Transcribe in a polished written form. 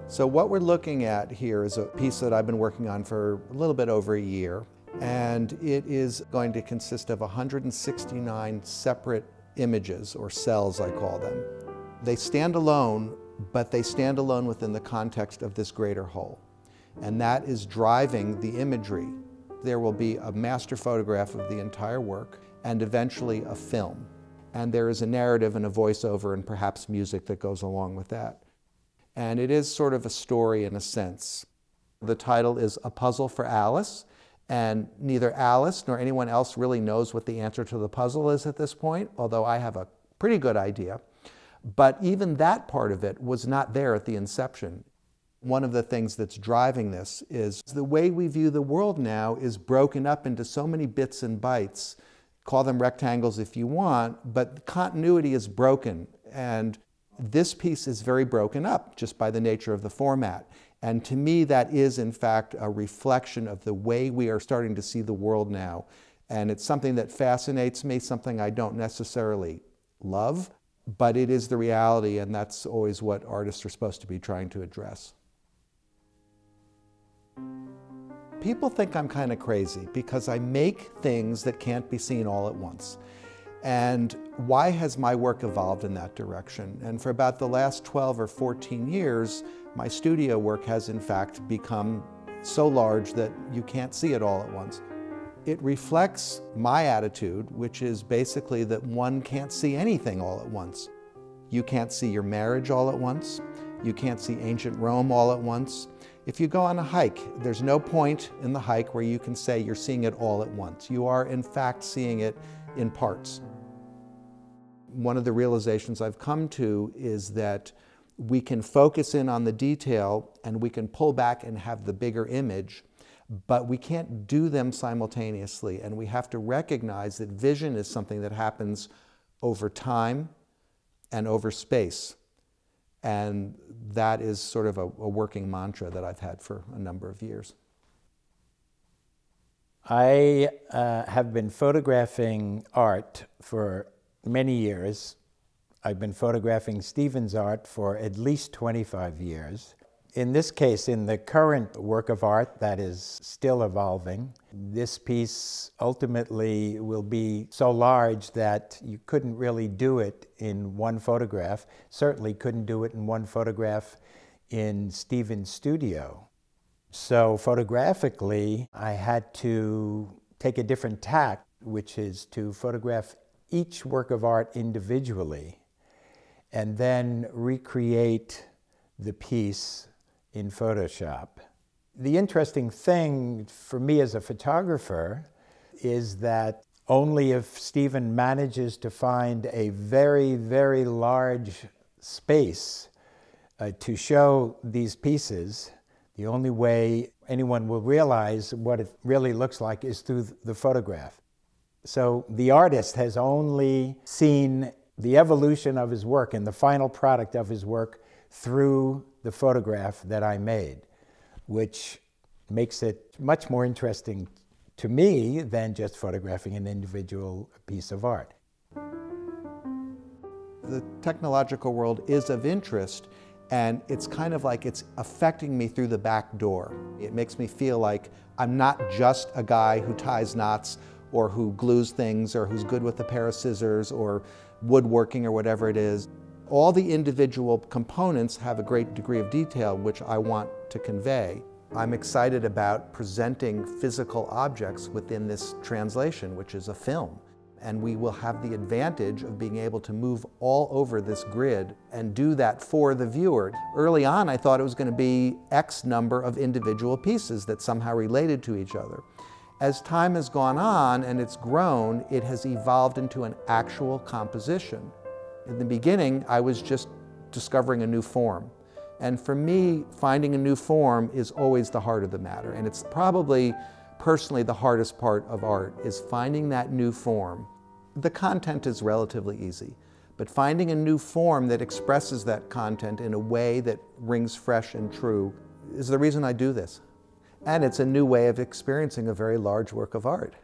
So what we're looking at here is a piece that I've been working on for a little bit over a year, and it is going to consist of 169 separate images, or cells I call them. They stand alone, but they stand alone within the context of this greater whole, and that is driving the imagery. There will be a master photograph of the entire work, and eventually a film. And there is a narrative and a voiceover and perhaps music that goes along with that. And it is sort of a story in a sense. The title is A Puzzle for Alice, and neither Alice nor anyone else really knows what the answer to the puzzle is at this point, although I have a pretty good idea. But even that part of it was not there at the inception. One of the things that's driving this is the way we view the world now is broken up into so many bits and bytes. Call them rectangles if you want, but continuity is broken. And this piece is very broken up just by the nature of the format. And to me, that is in fact a reflection of the way we are starting to see the world now. And it's something that fascinates me, something I don't necessarily love, but it is the reality, and that's always what artists are supposed to be trying to address. People think I'm kind of crazy because I make things that can't be seen all at once. And why has my work evolved in that direction? And for about the last 12 or 14 years, my studio work has in fact become so large that you can't see it all at once. It reflects my attitude, which is basically that one can't see anything all at once. You can't see your marriage all at once. You can't see ancient Rome all at once. If you go on a hike, there's no point in the hike where you can say you're seeing it all at once. You are in fact seeing it in parts. One of the realizations I've come to is that we can focus in on the detail and we can pull back and have the bigger image, but we can't do them simultaneously. And we have to recognize that vision is something that happens over time and over space. And that is sort of a working mantra that I've had for a number of years. I have been photographing art for many years. I've been photographing Steven's art for at least 25 years. In this case, in the current work of art that is still evolving, this piece ultimately will be so large that you couldn't really do it in one photograph. Certainly couldn't do it in one photograph in Steven's studio. So photographically, I had to take a different tack, which is to photograph each work of art individually and then recreate the piece in Photoshop. The interesting thing for me as a photographer is that only if Steven manages to find a very, very large space to show these pieces, the only way anyone will realize what it really looks like is through the photograph. So the artist has only seen the evolution of his work and the final product of his work through the photograph that I made, which makes it much more interesting to me than just photographing an individual piece of art. The technological world is of interest, and it's kind of like it's affecting me through the back door. It makes me feel like I'm not just a guy who ties knots or who glues things or who's good with a pair of scissors or woodworking or whatever it is. All the individual components have a great degree of detail which I want to convey. I'm excited about presenting physical objects within this translation, which is a film. And we will have the advantage of being able to move all over this grid and do that for the viewer. Early on, I thought it was going to be X number of individual pieces that somehow related to each other. As time has gone on and it's grown, it has evolved into an actual composition. In the beginning, I was just discovering a new form. And for me, finding a new form is always the heart of the matter. And it's probably, personally, the hardest part of art, is finding that new form. The content is relatively easy, but finding a new form that expresses that content in a way that rings fresh and true is the reason I do this. And it's a new way of experiencing a very large work of art.